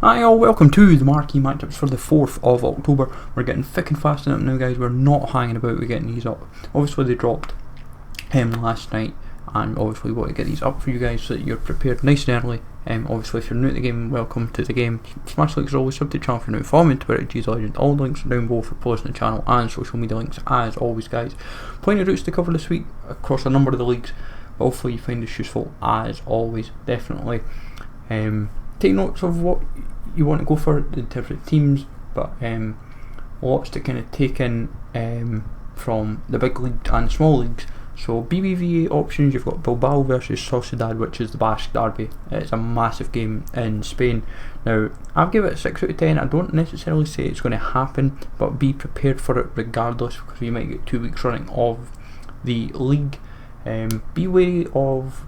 Hi all, welcome to the Marquee Matchups for the 4th of October. We're getting thick and fast in it now, guys. We're not hanging about, we're getting these up. Obviously they dropped last night, and obviously we want to get these up for you guys so that you're prepared nice and early. Obviously if you're new to the game, welcome to the game. Smash likes are always, sub to the channel for now. Follow me on Twitter at GZLegend. All links are down below for posting the channel and social media links as always, guys. Plenty of routes to cover this week across a number of the leagues, but hopefully you find this useful as always, definitely. Take notes of what you want to go for in terms of teams, but lots to kind of take in from the big leagues and small leagues. So BBVA options, you've got Bilbao versus Soceidad, which is the Basque derby. It's a massive game in Spain. Now, I've given it a 6 out of 10. I don't necessarily say it's going to happen, but be prepared for it regardless, because we might get 2 weeks running of the league. Be wary of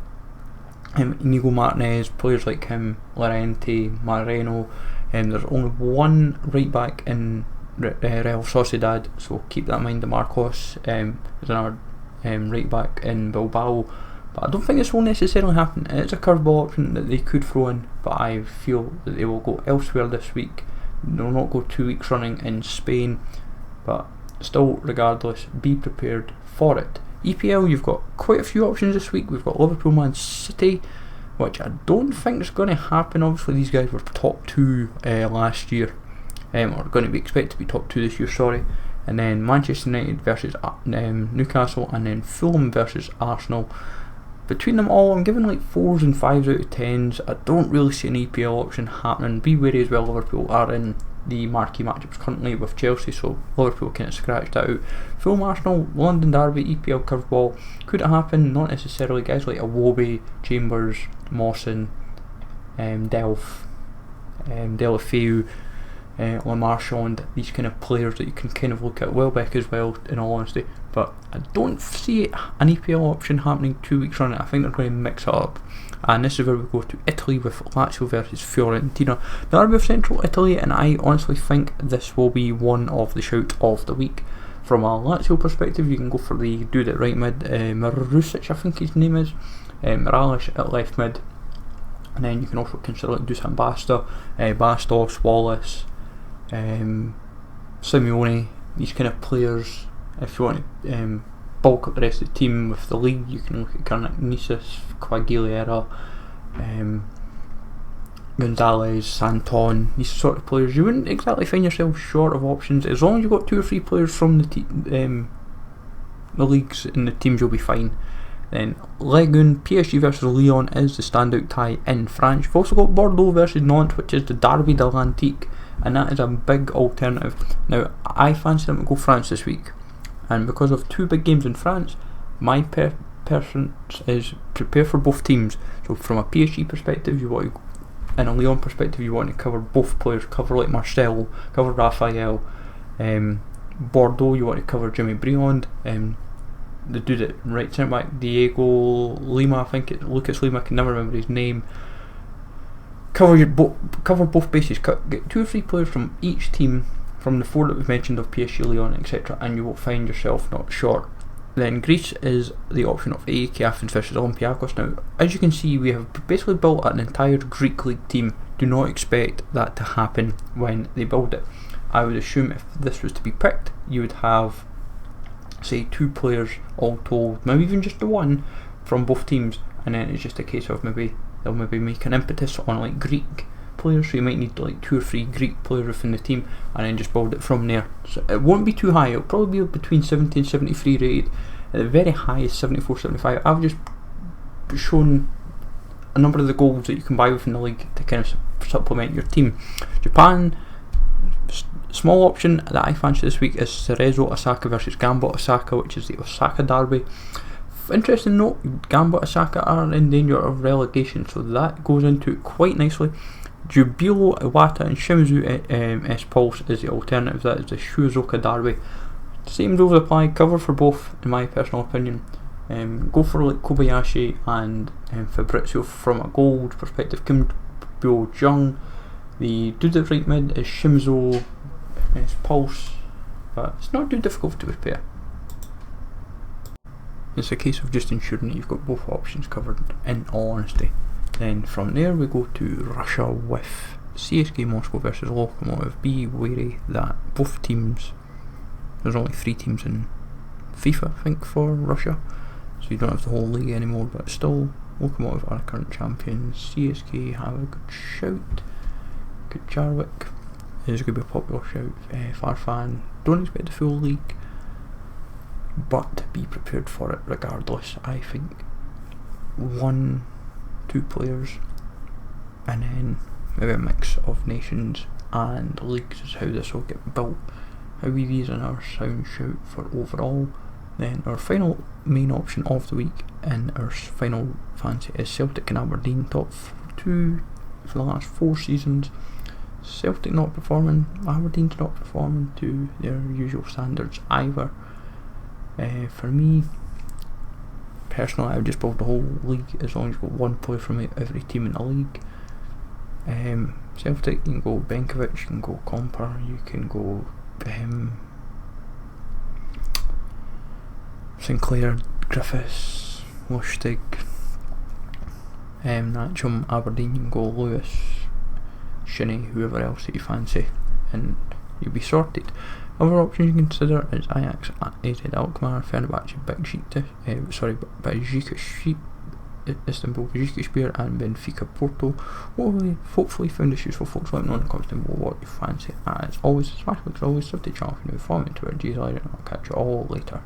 Inigo Martinez, players like him, Llorente, Moreno. There's only one right back in Real Sociedad, so keep that in mind. The Marcos is another right back in Bilbao, but I don't think this will necessarily happen. It's a curveball option that they could throw in, but I feel that they will go elsewhere this week. They'll not go 2 weeks running in Spain, but still, regardless, be prepared for it. EPL, you've got quite a few options this week. We've got Liverpool, Man City, which I don't think is going to happen. Obviously these guys were top 2 last year, or going to be expected to be top 2 this year, sorry. And then Manchester United versus Newcastle, and then Fulham versus Arsenal. Between them all, I'm giving like 4s and 5s out of 10s. I don't really see an EPL option happening. Be wary as well, Liverpool are in the Marquee Matchups currently with Chelsea, so Liverpool kind of scratched that out. Fulham Arsenal, London derby, EPL curveball. Could it happen? Not necessarily. Guys like Iwobi, Chambers, Mawson, Delph, Delafeu, Lamarchand, these kind of players that you can kind of look at. Welbeck as well, in all honesty, but I don't see an EPL option happening 2 weeks running. I think they're going to mix it up. And this is where we go to Italy with Lazio versus Fiorentina, derby of Central Italy, and I honestly think this will be one of the shout of the week. From a Lazio perspective, you can go for the dude at right mid, Marusic I think his name is, Morales at left mid, and then you can also consider like Dusan Basta, Bastos, Wallace, Simeone, these kind of players. If you want to bulk up the rest of the team with the league, you can look at Nisus, Quagliera, Gonzalez, Santon, these sort of players. You wouldn't exactly find yourself short of options. As long as you've got 2 or 3 players from the leagues and the teams, you'll be fine. Then Ligue 1, PSG versus Lyon is the standout tie in France. You've also got Bordeaux versus Nantes, which is the Derby de l'Antique, and that is a big alternative. Now, I fancy them to go France this week, and because of 2 big games in France, my preference is prepare for both teams. So from a PSG perspective, you want to, and a Lyon perspective, you want to cover both players. Cover like Marcel, cover Raphael. Bordeaux, you want to cover Jimmy Briand. The dude at right centre back, Diego Lima, I think it's Lucas Lima, I can never remember his name. Cover both bases. Get 2 or 3 players from each team, from the 4 that we've mentioned of PSG, Lyon, etc., and you will find yourself not short. Then Greece is the option of AEK Athens versus Olympiakos. Now, as you can see, we have basically built an entire Greek league team. Do not expect that to happen when they build it. I would assume if this was to be picked, you would have, say, 2 players all told, maybe even just the 1 from both teams, and then it's just a case of maybe they'll make an impetus on like Greek players, so you might need like 2 or 3 Greek players within the team, and then just build it from there. So it won't be too high, it'll probably be between 70 and 73 rated. At the very highest 74, 75. I've just shown a number of the goals that you can buy within the league to kind of supplement your team. Japan, small option that I fancy this week is Cerezo Osaka versus Gamba Osaka, which is the Osaka derby. Interesting note, Gamba Osaka are in danger of relegation, so that goes into it quite nicely. Jubilo, Iwata and Shimizu S-Pulse is the alternative. That is the Shuzuoka derby. Same rules apply, cover for both in my personal opinion. Go for like Kobayashi and Fabrizio from a gold perspective. Kim Bio Jung. The dude at right mid is Shimizu S-Pulse, but it's not too difficult to prepare. It's a case of just ensuring that you've got both options covered, in all honesty. Then from there we go to Russia with CSKA Moscow versus Lokomotiv. Be wary that both teams, there's only 3 teams in FIFA, I think, for Russia, so you don't have the whole league anymore, but still, Lokomotiv are current champions. CSKA have a good shout. Kucharwick is going to be a popular shout. Farfan, don't expect the full league, but be prepared for it regardless. I think 1-2 players, and then maybe a mix of nations and leagues is how this will get built. How we these in our sound shout for overall. Then our final main option of the week in our final fancy is Celtic and Aberdeen, top 2 for the last 4 seasons. Celtic not performing, Aberdeen's not performing to their usual standards either. For me, personally, I would just build the whole league as long as you've got 1 player from every team in the league. Celtic, you can go Benkovic, you can go Comper, you can go Sinclair, Griffiths, Lustig, Natchum. Aberdeen, you can go Lewis, Shinnie, whoever else that you fancy, and you'll be sorted. Other options you can consider is Ajax, AZ Alkmaar, Fenerbahce, Istanbul, Basaksehir, and Benfica, Porto. Hopefully found this useful, folks. Let me know in the comments below what you fancy. As always, smash like always, substitute channel if you're new, follow me on Twitter, and I'll catch you all later.